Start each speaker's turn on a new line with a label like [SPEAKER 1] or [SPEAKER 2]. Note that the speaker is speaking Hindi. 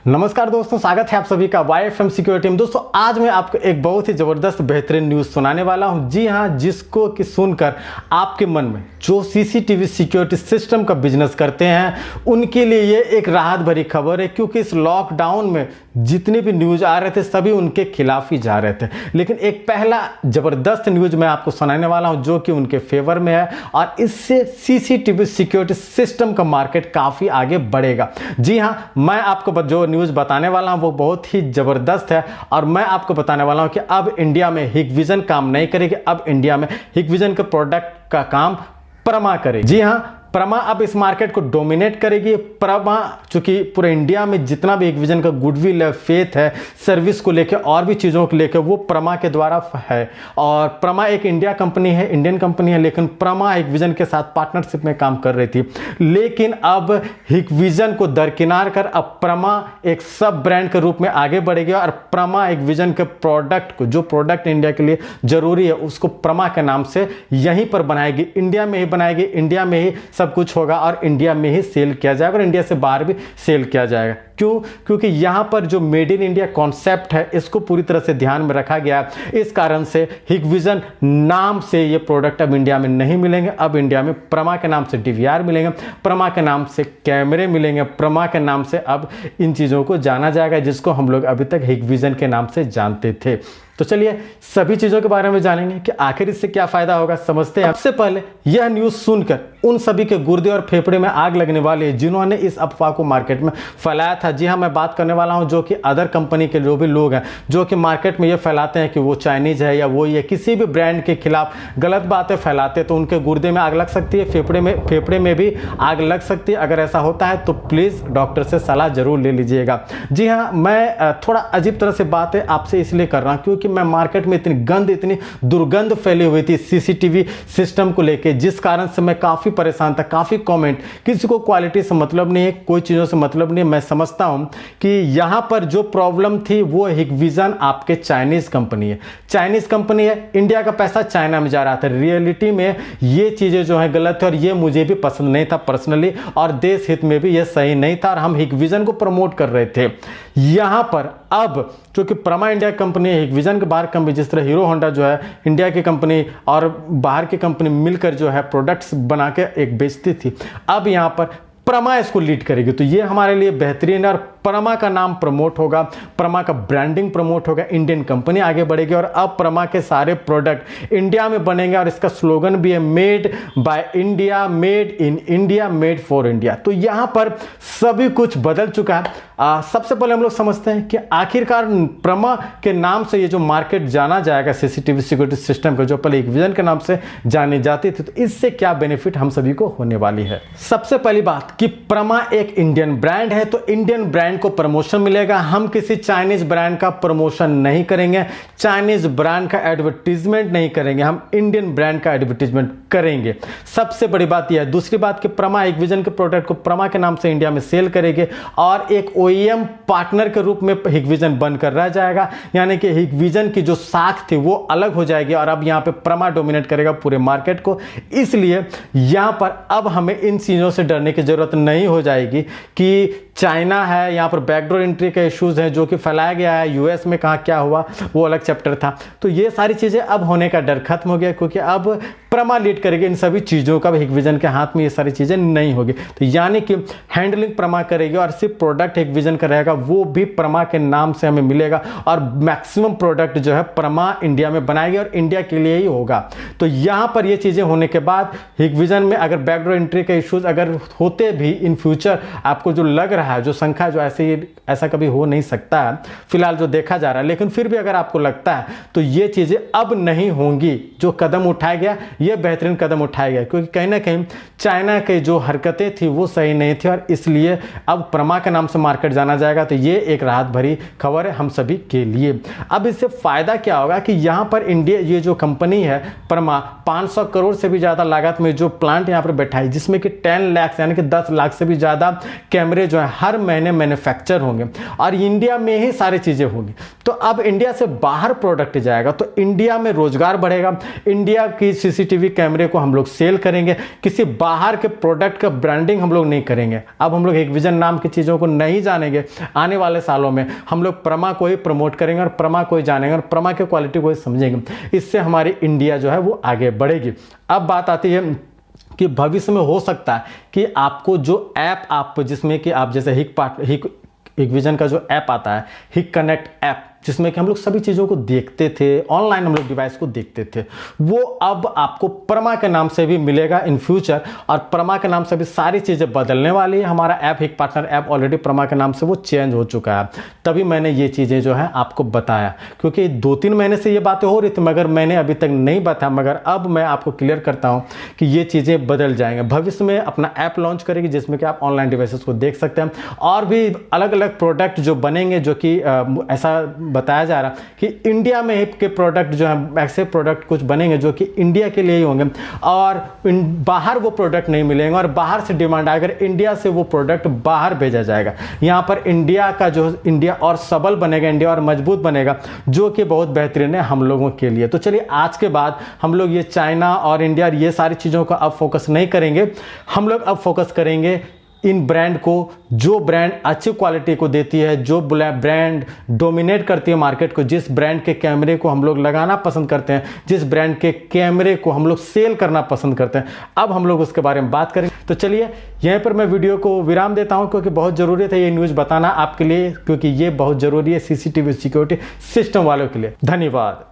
[SPEAKER 1] नमस्कार दोस्तों, स्वागत है आप सभी का YFM सिक्योरिटी में। दोस्तों आज मैं आपको एक बहुत ही ज़बरदस्त बेहतरीन न्यूज़ सुनाने वाला हूं। जी हां, जिसको कि सुनकर आपके मन में जो CCTV सिक्योरिटी सिस्टम का बिजनेस करते हैं उनके लिए ये एक राहत भरी खबर है, क्योंकि इस लॉकडाउन में जितने भी न्यूज़ आ रहे थे सभी उनके खिलाफ ही जा रहे थे। लेकिन एक पहला ज़बरदस्त न्यूज़ मैं आपको सुनाने वाला हूं जो कि उनके फेवर में है, और इससे CCTV सिक्योरिटी सिस्टम का मार्केट काफ़ी आगे बढ़ेगा। जी हाँ, मैं आपको जो न्यूज़ बताने वाला हूं वो बहुत ही ज़बरदस्त है, और मैं आपको बताने वाला हूं कि अब इंडिया में हिकविजन काम नहीं करेगी, अब इंडिया में हिकविजन के प्रोडक्ट का काम प्रमा करेगी। जी हाँ, प्रमा अब इस मार्केट को डोमिनेट करेगी। प्रमा चूंकि पूरे इंडिया में जितना भी हिकविजन का गुडविल है, फेथ है, सर्विस को लेकर और भी चीज़ों को लेकर वो प्रमा के द्वारा है। और प्रमा एक इंडिया कंपनी है, इंडियन कंपनी है, लेकिन प्रमा हिकविजन के साथ पार्टनरशिप में काम कर रही थी। लेकिन अब हिकविजन को दरकिनार कर अब प्रमा एक सब ब्रांड के रूप में आगे बढ़ेगी, और प्रमा हिकविजन के प्रोडक्ट को, जो प्रोडक्ट इंडिया के लिए जरूरी है, उसको प्रमा के नाम से यहीं पर बनाएगी, इंडिया में ही बनाएगी, इंडिया में ही सब कुछ होगा और इंडिया में ही सेल किया जाएगा और इंडिया से बाहर भी सेल किया जाएगा। क्यों? क्योंकि यहां पर जो मेड इन इंडिया कॉन्सेप्ट है इसको पूरी तरह से ध्यान में रखा गया है। इस कारण से हिकविजन नाम से ये प्रोडक्ट अब इंडिया में नहीं मिलेंगे। अब इंडिया में प्रमा के नाम से DVR मिलेंगे, प्रमा के नाम से कैमरे मिलेंगे, प्रमा के नाम से अब इन चीज़ों को जाना जाएगा, जिसको हम लोग अभी तक हिकविजन के नाम से जानते थे। तो चलिए सभी चीज़ों के बारे में जानेंगे कि आखिर इससे क्या फ़ायदा होगा, समझते हैं। सबसे पहले यह न्यूज़ सुनकर उन सभी के गुर्दे और फेफड़े में आग लगने वाली है जिन्होंने इस अफवाह को मार्केट में फैलाया था। जी हाँ, मैं बात करने वाला हूं जो कि अदर कंपनी के जो भी लोग हैं जो कि मार्केट में ये फैलाते हैं कि वो चाइनीज है या वो ये किसी भी ब्रांड के खिलाफ गलत बातें फैलाते हैं, तो उनके गुर्दे में आग लग सकती है, फेफड़े में भी आग लग सकती है। अगर ऐसा होता है तो प्लीज़ डॉक्टर से सलाह जरूर ले लीजिएगा। जी हाँ, मैं थोड़ा अजीब तरह से बातें आपसे इसलिए कर रहा हूँ क्योंकि मैं मार्केट में इतनी दुर्गंध फैली हुई थी CCTV सिस्टम को लेके, जिस कारण से मैं काफ़ी परेशान था। काफ़ी कमेंट, किसी को क्वालिटी से मतलब नहीं है, कोई चीज़ों से मतलब नहीं है। मैं समझता हूं कि यहां पर जो प्रॉब्लम थी वो हिकविजन आपके चाइनीज़ कंपनी है, चाइनीज़ कंपनी है, इंडिया का पैसा चाइना में जा रहा था। रियलिटी में ये चीज़ें जो है गलत है और ये मुझे भी पसंद नहीं था पर्सनली, और देश हित में भी ये सही नहीं था, और हम हिकविजन को प्रमोट कर रहे थे। यहां पर अब क्योंकि प्रमा इंडिया कंपनी है, हिकविजन के बाहर कंपनी, जिस तरह हीरो होंडा जो है इंडिया की कंपनी और बाहर की कंपनी मिलकर जो है प्रोडक्ट्स बना के एक बेचती थी, अब यहां पर प्रमा इसको लीड करेगी। तो ये हमारे लिए बेहतरीन है, और प्रमा का नाम प्रमोट होगा, प्रमा का ब्रांडिंग प्रमोट होगा, इंडियन कंपनी आगे बढ़ेगी, और अब प्रमा के सारे प्रोडक्ट इंडिया में बनेंगे। और इसका स्लोगन भी है made by India, made in India, made for India. तो यहाँ पर सभी कुछ बदल चुका है। सबसे पहले हम लोग समझते हैं कि आखिरकार प्रमा के नाम से ये जो मार्केट जाना जाएगा CCTV सिक्योरिटी सिस्टम का, जो पहले हिकविजन के नाम से जानी जाती थी, तो इससे क्या बेनिफिट हम सभी को होने वाली है। सबसे पहली बात कि प्रमा एक इंडियन ब्रांड है, तो इंडियन ब्रांड को प्रमोशन मिलेगा। हम किसी चाइनीज ब्रांड का प्रमोशन नहीं करेंगे, चाइनीज ब्रांड का एडवर्टीजमेंट नहीं करेंगे, हम इंडियन ब्रांड का एडवर्टीजमेंट करेंगे। सबसे बड़ी बात यह है। दूसरी बात कि प्रमा हिकविजन के प्रोडक्ट को प्रमा के नाम से इंडिया में सेल करेंगे, और एक OEM पार्टनर के रूप में हिकविजन बनकर रह जाएगा। यानी कि हिकविजन की जो साख थी वो अलग हो जाएगी, और अब यहाँ पे प्रमा डोमिनेट करेगा पूरे मार्केट को। इसलिए यहाँ पर अब हमें इन चीज़ों से डरने की जरूरत नहीं हो जाएगी कि चाइना है, यहाँ पर बैकडोर एंट्री के इश्यूज हैं जो कि फैलाया गया है, US में कहाँ क्या हुआ वो अलग चैप्टर था। तो ये सारी चीज़ें अब होने का डर खत्म हो गया, क्योंकि अब प्रमा लीड करेगी इन सभी चीज़ों का। हिकविजन के हाथ में ये सारी चीज़ें नहीं होगी, तो यानी कि हैंडलिंग प्रमा करेगी, और सिर्फ प्रोडक्ट हिकविजन का रहेगा, वो भी प्रमा के नाम से हमें मिलेगा, और मैक्सिमम प्रोडक्ट जो है प्रमा इंडिया में बनाएगी और इंडिया के लिए ही होगा। तो यहाँ पर ये चीज़ें होने के बाद हिकविजन में अगर बैकडोर एंट्री के इश्यूज अगर होते भी इन फ्यूचर, आपको जो लग रहा है, जो संख्या जो ऐसा कभी हो नहीं सकता है फिलहाल जो देखा जा रहा है, लेकिन फिर भी अगर आपको लगता है तो ये चीज़ें अब नहीं होंगी। जो कदम उठाया गया ये बेहतरीन कदम उठाया गया, क्योंकि कहीं ना कहीं चाइना के जो हरकतें थी वो सही नहीं थी, और इसलिए अब प्रमा के नाम से मार्केट जाना जाएगा। तो ये एक राहत भरी खबर है हम सभी के लिए। अब इससे फायदा क्या होगा कि यहाँ पर इंडिया, ये जो कंपनी है प्रमा, 500 करोड़ से भी ज़्यादा लागत में जो प्लांट यहाँ पर बैठा है, जिसमें कि 10 लाख यानी कि 10 लाख से भी ज़्यादा कैमरे जो है हर महीने मैन्युफैक्चर होंगे और इंडिया में ही सारी चीज़ें होंगी। तो अब इंडिया से बाहर प्रोडक्ट जाएगा तो इंडिया में रोजगार बढ़ेगा, इंडिया की सीसीटीवी कैमरे को हम लोग सेल करेंगे, किसी बाहर के प्रोडक्ट का ब्रांडिंग हम लोग नहीं करेंगे। अब हम लोग हिकविजन नाम की चीज़ों को नहीं जानेंगे। आने वाले सालों में हम लोग प्रमा को ही प्रमोट करेंगे और प्रमा को ही जानेंगे और प्रमा की क्वालिटी को ही समझेंगे। इससे हमारी इंडिया जो है वो आगे बढ़ेगी। अब बात आती है कि भविष्य में हो सकता है कि आपको जो ऐप आप जिसमें कि आप जैसे हिकविजन का जो ऐप आता है, हिक कनेक्ट ऐप, जिसमें कि हम लोग सभी चीज़ों को देखते थे, ऑनलाइन हम लोग डिवाइस को देखते थे, वो अब आपको प्रमा के नाम से भी मिलेगा इन फ्यूचर और प्रमा के नाम से भी सारी चीज़ें बदलने वाली है। हमारा ऐप हिक पार्टनर ऐप ऑलरेडी प्रमा के नाम से वो चेंज हो चुका है। तभी मैंने ये चीज़ें जो है आपको बताया, क्योंकि 2-3 महीने से ये बातें हो रही थी मगर मैंने अभी तक नहीं बताया, मगर अब मैं आपको क्लियर करता हूँ कि ये चीज़ें बदल जाएंगे। भविष्य में अपना ऐप लॉन्च करेगी जिसमें कि आप ऑनलाइन डिवाइसेस को देख सकते हैं और भी अलग अलग प्रोडक्ट जो बनेंगे, जो कि ऐसा बताया जा रहा कि इंडिया में के प्रोडक्ट जो है, ऐसे प्रोडक्ट कुछ बनेंगे जो कि इंडिया के लिए ही होंगे और बाहर वो प्रोडक्ट नहीं मिलेंगे और बाहर से डिमांड आएगा, इंडिया से वो प्रोडक्ट बाहर भेजा जाएगा। यहाँ पर इंडिया और सबल बनेगा, इंडिया और मजबूत बनेगा, जो कि बहुत बेहतरीन है हम लोगों के लिए। तो चलिए आज के बाद हम लोग ये चाइना और इंडिया ये सारी चीज़ों का अब फोकस नहीं करेंगे। हम लोग अब फोकस करेंगे इन ब्रांड को, जो ब्रांड अच्छी क्वालिटी को देती है, जो ब्रांड डोमिनेट करती है मार्केट को, जिस ब्रांड के कैमरे को हम लोग लगाना पसंद करते हैं, जिस ब्रांड के कैमरे को हम लोग सेल करना पसंद करते हैं। अब हम लोग उसके बारे में बात करेंगे। तो चलिए यहीं पर मैं वीडियो को विराम देता हूं, क्योंकि बहुत ज़रूरी था ये न्यूज़ बताना आपके लिए, क्योंकि ये बहुत ज़रूरी है सीसीटीवी सिक्योरिटी सिस्टम वालों के लिए। धन्यवाद।